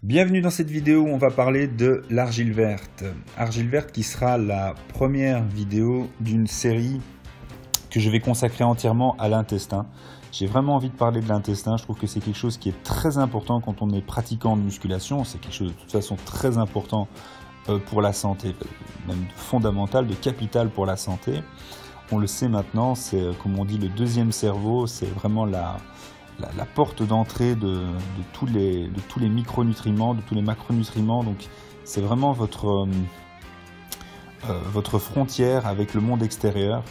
Bienvenue dans cette vidéo où on va parler de l'argile verte. Argile verte qui sera la première vidéo d'une série que je vais consacrer entièrement à l'intestin. J'ai vraiment envie de parler de l'intestin, je trouve que c'est quelque chose qui est très important quand on est pratiquant de musculation. C'est quelque chose de toute façon très important pour la santé, même fondamental, de capital pour la santé. On le sait maintenant, c'est comme on dit le deuxième cerveau, c'est vraiment la porte d'entrée de tous les micronutriments, de tous les macronutriments. Donc c'est vraiment votre frontière avec le monde extérieur.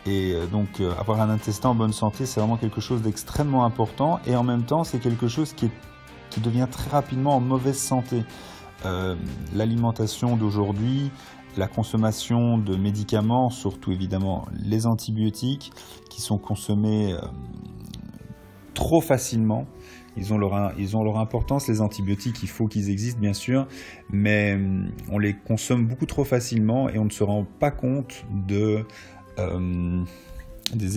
Et donc avoir un intestin en bonne santé, c'est vraiment quelque chose d'extrêmement important. Et en même temps, c'est quelque chose qui devient très rapidement en mauvaise santé. L'alimentation d'aujourd'hui, la consommation de médicaments, surtout évidemment les antibiotiques, qui sont consommés trop facilement. Ils ont leur importance, les antibiotiques, il faut qu'ils existent bien sûr, mais on les consomme beaucoup trop facilement et on ne se rend pas compte des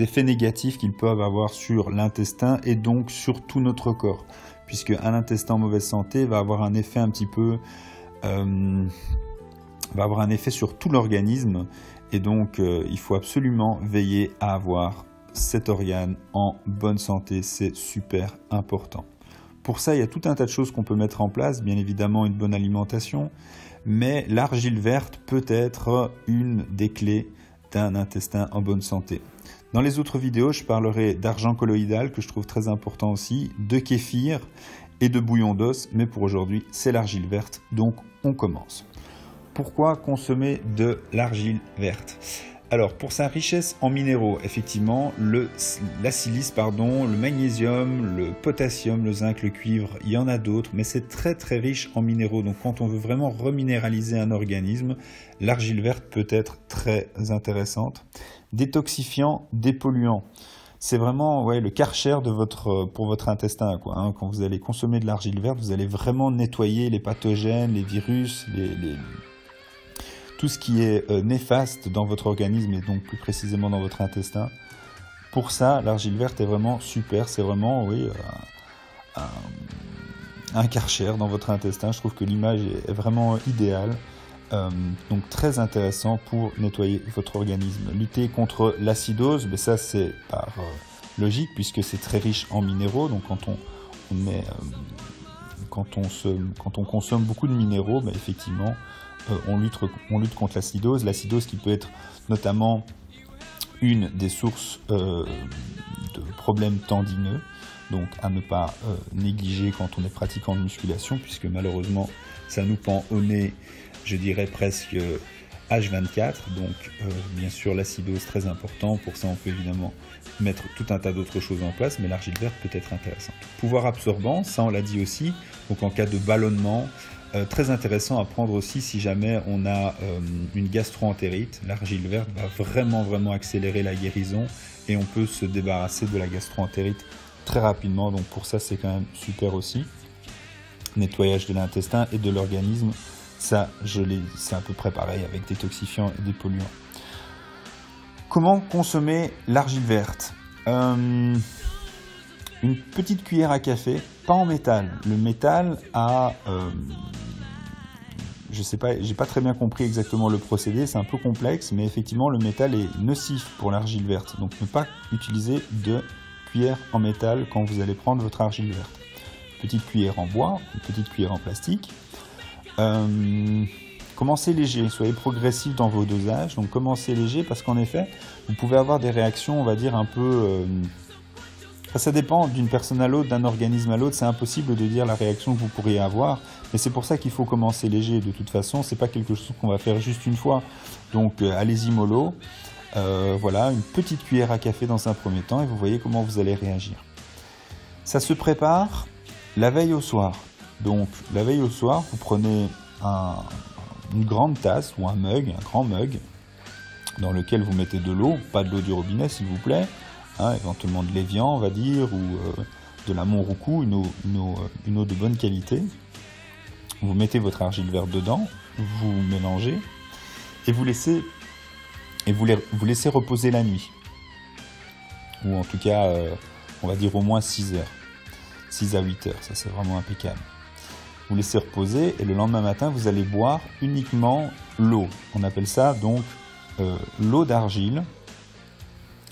effets négatifs qu'ils peuvent avoir sur l'intestin et donc sur tout notre corps, puisque un intestin en mauvaise santé va avoir un effet un petit peu va avoir un effet sur tout l'organisme, et donc il faut absolument veiller à avoir cet organe en bonne santé, c'est super important. Pour ça, il y a tout un tas de choses qu'on peut mettre en place, bien évidemment une bonne alimentation, mais l'argile verte peut être une des clés d'un intestin en bonne santé. Dans les autres vidéos, je parlerai d'argent colloïdal, que je trouve très important aussi, de kéfir et de bouillon d'os, mais pour aujourd'hui, c'est l'argile verte, donc on commence. Pourquoi consommer de l'argile verte ? Alors, pour sa richesse en minéraux, effectivement, la silice, le magnésium, le potassium, le zinc, le cuivre, il y en a d'autres, mais c'est très très riche en minéraux. Donc, quand on veut vraiment reminéraliser un organisme, l'argile verte peut être très intéressante. Détoxifiant, dépolluant. C'est vraiment le Karcher pour votre intestin, quoi, hein. Quand vous allez consommer de l'argile verte, vous allez vraiment nettoyer les pathogènes, les virus, tout ce qui est néfaste dans votre organisme et donc plus précisément dans votre intestin. Pour ça, l'argile verte est vraiment super. C'est vraiment un Karcher dans votre intestin. Je trouve que l'image est vraiment idéale. Donc très intéressant pour nettoyer votre organisme. Lutter contre l'acidose, mais ça c'est par logique puisque c'est très riche en minéraux. Donc quand on consomme beaucoup de minéraux, effectivement, on lutte contre l'acidose. L'acidose qui peut être notamment une des sources de problèmes tendineux, donc à ne pas négliger quand on est pratiquant de musculation, puisque malheureusement ça nous pend au nez, je dirais presque H24. Donc bien sûr l'acidose très important. Pour ça on peut évidemment mettre tout un tas d'autres choses en place, mais l'argile verte peut être intéressante. Pouvoir absorbant, ça on l'a dit aussi, donc en cas de ballonnement, très intéressant à prendre aussi si jamais on a une gastro-entérite. L'argile verte va vraiment accélérer la guérison et on peut se débarrasser de la gastro-entérite très rapidement. Donc pour ça c'est quand même super aussi. Nettoyage de l'intestin et de l'organisme, ça c'est à peu près pareil avec détoxifiants et dépolluants. Comment consommer l'argile verte ? Une petite cuillère à café, pas en métal. Le métal a, je sais pas, j'ai pas très bien compris exactement le procédé, c'est un peu complexe, mais effectivement le métal est nocif pour l'argile verte. Donc ne pas utiliser de cuillère en métal quand vous allez prendre votre argile verte. Petite cuillère en bois, une petite cuillère en plastique. Commencez léger, soyez progressif dans vos dosages. Donc commencez léger parce qu'en effet, vous pouvez avoir des réactions, on va dire un peu... ça dépend d'une personne à l'autre, d'un organisme à l'autre, c'est impossible de dire la réaction que vous pourriez avoir, mais c'est pour ça qu'il faut commencer léger. De toute façon, c'est pas quelque chose qu'on va faire juste une fois, donc allez-y mollo. Voilà, une petite cuillère à café dans un premier temps et vous voyez comment vous allez réagir. Ça se prépare la veille au soir. Donc la veille au soir, vous prenez une grande tasse ou un grand mug, dans lequel vous mettez de l'eau, pas de l'eau du robinet s'il vous plaît, éventuellement de l'évian on va dire, ou de la Montroucou, une eau de bonne qualité. Vous mettez votre argile verte dedans, vous mélangez et vous laissez reposer la nuit, ou en tout cas on va dire au moins 6 heures, 6 à 8 heures, ça c'est vraiment impeccable. vous laissez reposer et le lendemain matin, vous allez boire uniquement l'eau. On appelle ça donc l'eau d'argile.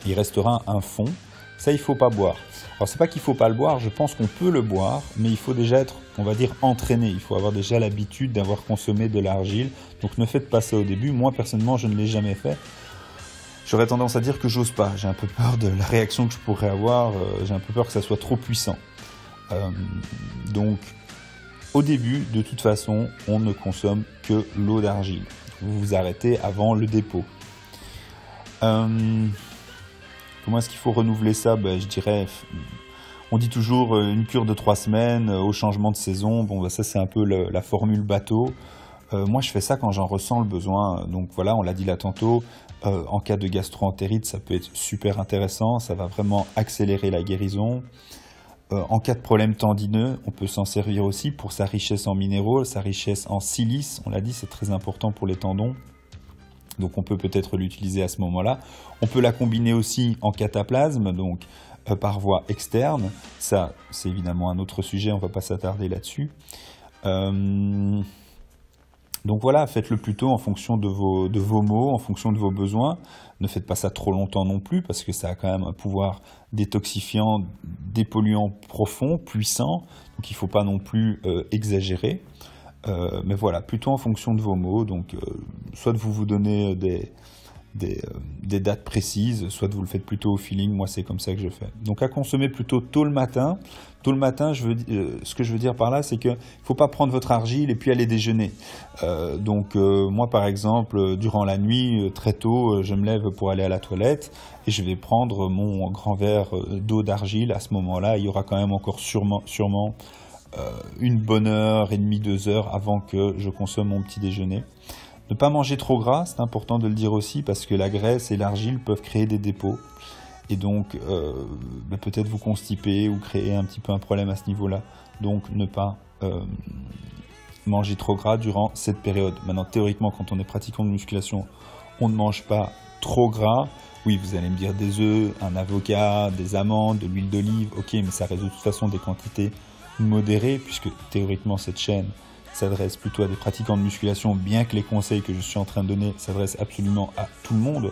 Il restera un fond. Ça, il ne faut pas boire. Alors, c'est pas qu'il ne faut pas le boire, je pense qu'on peut le boire, mais il faut déjà être, on va dire, entraîné. Il faut avoir déjà l'habitude d'avoir consommé de l'argile. Donc, ne faites pas ça au début. Moi, personnellement, je ne l'ai jamais fait. J'aurais tendance à dire que j'ose pas. J'ai un peu peur de la réaction que je pourrais avoir. J'ai un peu peur que ça soit trop puissant. Donc, au début, de toute façon, on ne consomme que l'eau d'argile. Vous vous arrêtez avant le dépôt. Comment est-ce qu'il faut renouveler ça? Je dirais, on dit toujours une cure de 3 semaines au changement de saison. Bon, ça c'est un peu la formule bateau. Moi je fais ça quand j'en ressens le besoin. Donc voilà, on l'a dit là tantôt, en cas de gastro-entérite, ça peut être super intéressant. Ça va vraiment accélérer la guérison. En cas de problème tendineux, on peut s'en servir aussi pour sa richesse en minéraux, sa richesse en silice. On l'a dit, c'est très important pour les tendons. Donc on peut peut-être l'utiliser à ce moment-là. On peut la combiner aussi en cataplasme, donc par voie externe. Ça, c'est évidemment un autre sujet, on ne va pas s'attarder là-dessus. Donc voilà, faites-le plutôt en fonction de vos maux, en fonction de vos besoins. Ne faites pas ça trop longtemps non plus, parce que ça a quand même un pouvoir détoxifiant, dépolluant profond, puissant. Donc il ne faut pas non plus exagérer. Mais voilà, plutôt en fonction de vos maux. Donc, soit vous vous donnez des dates précises, soit vous le faites plutôt au feeling. Moi, c'est comme ça que je fais. Donc, à consommer plutôt tôt le matin. Tôt le matin, ce que je veux dire par là, c'est qu'il ne faut pas prendre votre argile et puis aller déjeuner. Moi, par exemple, durant la nuit, très tôt, je me lève pour aller à la toilette et je vais prendre mon grand verre d'eau d'argile. À ce moment-là, il y aura quand même encore sûrement une bonne heure et demie, 2 heures avant que je consomme mon petit déjeuner. Ne pas manger trop gras, c'est important de le dire aussi, parce que la graisse et l'argile peuvent créer des dépôts et donc peut-être vous constiper ou créer un petit peu un problème à ce niveau-là. Donc ne pas manger trop gras durant cette période. Maintenant, théoriquement, quand on est pratiquant de musculation, on ne mange pas trop gras. Oui, vous allez me dire des œufs, un avocat, des amandes, de l'huile d'olive, ok, mais ça reste de toute façon des quantités modérées, puisque théoriquement cette chaîne s'adresse plutôt à des pratiquants de musculation, bien que les conseils que je suis en train de donner s'adressent absolument à tout le monde.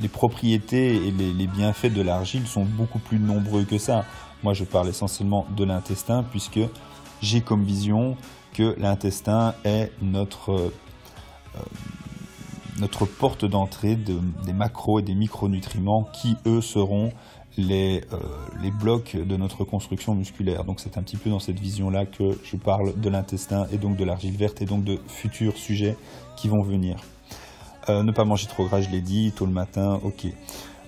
Les propriétés et les bienfaits de l'argile sont beaucoup plus nombreux que ça. Moi, je parle essentiellement de l'intestin, puisque j'ai comme vision que l'intestin est notre porte d'entrée des macros et des micronutriments qui, eux, seront les blocs de notre construction musculaire. Donc c'est un petit peu dans cette vision-là que je parle de l'intestin et donc de l'argile verte et donc de futurs sujets qui vont venir. Ne pas manger trop gras, je l'ai dit, tôt le matin, ok.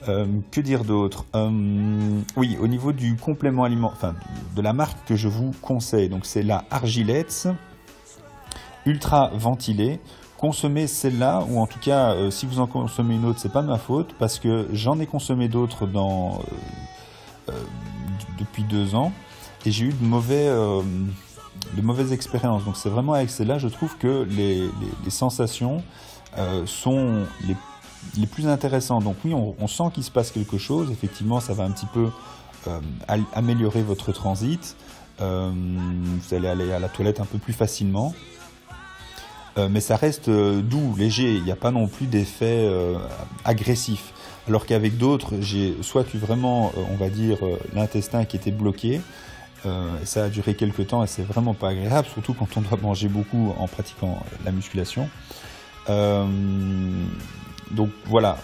Que dire d'autre? Oui, au niveau du complément alimentaire, enfin de la marque que je vous conseille, donc c'est la Argilex Ultra Ventilée. Consommez celle-là, ou en tout cas, si vous en consommez une autre, c'est pas de ma faute, parce que j'en ai consommé d'autres depuis 2 ans, et j'ai eu de mauvaises expériences. Donc c'est vraiment avec celle-là, je trouve que les sensations sont les plus intéressantes. Donc oui, on sent qu'il se passe quelque chose, effectivement, ça va un petit peu améliorer votre transit, vous allez aller à la toilette un peu plus facilement. Mais ça reste doux, léger, il n'y a pas non plus d'effet agressif. Alors qu'avec d'autres, j'ai soit eu vraiment, on va dire, l'intestin qui était bloqué, et ça a duré quelques temps et c'est vraiment pas agréable, surtout quand on doit manger beaucoup en pratiquant la musculation. Donc voilà,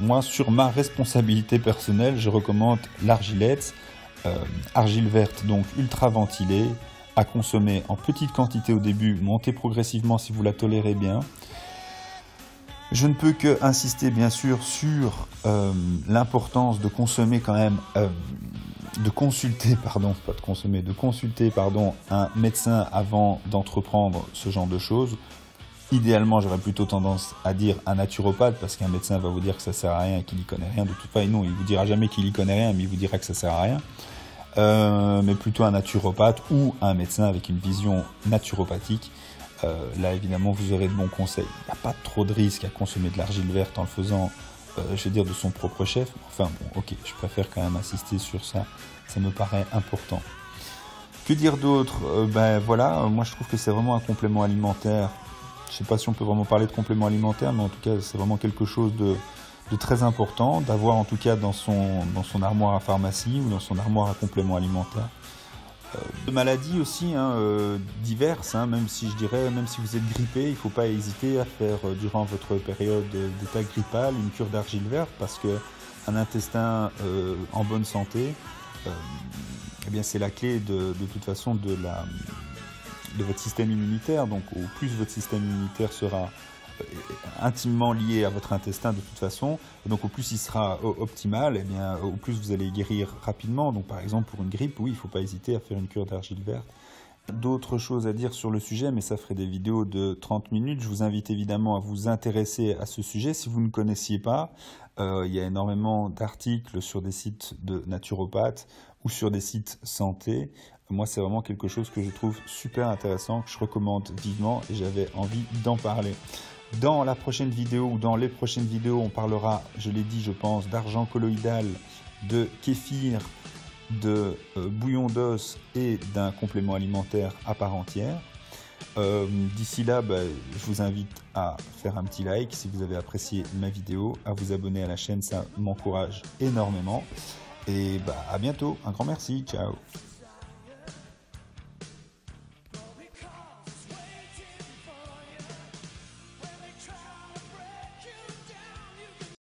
moi sur ma responsabilité personnelle, je recommande l'Argilex, argile verte donc ultra ventilée, à consommer en petite quantité au début, montez progressivement si vous la tolérez bien. Je ne peux que insister bien sûr sur l'importance de consommer quand même, de consulter un médecin avant d'entreprendre ce genre de choses. Idéalement, j'aurais plutôt tendance à dire un naturopathe, parce qu'un médecin va vous dire que ça sert à rien et qu'il n'y connaît rien. De toute façon, non, il vous dira jamais qu'il n'y connaît rien, mais il vous dira que ça sert à rien. Mais plutôt un naturopathe ou un médecin avec une vision naturopathique. Là, évidemment, vous aurez de bons conseils. Il n'y a pas trop de risque à consommer de l'argile verte en le faisant, je vais dire, de son propre chef. Enfin, bon, ok, je préfère quand même insister sur ça. Ça me paraît important. Que dire d'autre? Ben voilà, moi je trouve que c'est vraiment un complément alimentaire. Je sais pas si on peut vraiment parler de complément alimentaire, mais en tout cas c'est vraiment quelque chose de très important d'avoir en tout cas dans son armoire à pharmacie ou dans son armoire à compléments alimentaires. De maladies aussi hein, diverses, hein, même si je dirais, même si vous êtes grippé, il ne faut pas hésiter à faire durant votre période d'état grippal une cure d'argile verte parce que un intestin en bonne santé, eh bien c'est la clé de toute façon de votre système immunitaire. Donc au plus votre système immunitaire sera intimement lié à votre intestin de toute façon, et donc au plus il sera optimal, et bien au plus vous allez guérir rapidement. Donc par exemple pour une grippe, oui, il ne faut pas hésiter à faire une cure d'argile verte. D'autres choses à dire sur le sujet, mais ça ferait des vidéos de 30 minutes. Je vous invite évidemment à vous intéresser à ce sujet. Si vous ne connaissiez pas, il y a énormément d'articles sur des sites de naturopathes ou sur des sites santé. Moi, c'est vraiment quelque chose que je trouve super intéressant, que je recommande vivement et j'avais envie d'en parler. Dans la prochaine vidéo ou dans les prochaines vidéos, on parlera, je l'ai dit, je pense, d'argent colloïdal, de kéfir, de bouillon d'os et d'un complément alimentaire à part entière. D'ici là, je vous invite à faire un petit like si vous avez apprécié ma vidéo, à vous abonner à la chaîne, ça m'encourage énormément. Et à bientôt, un grand merci, ciao.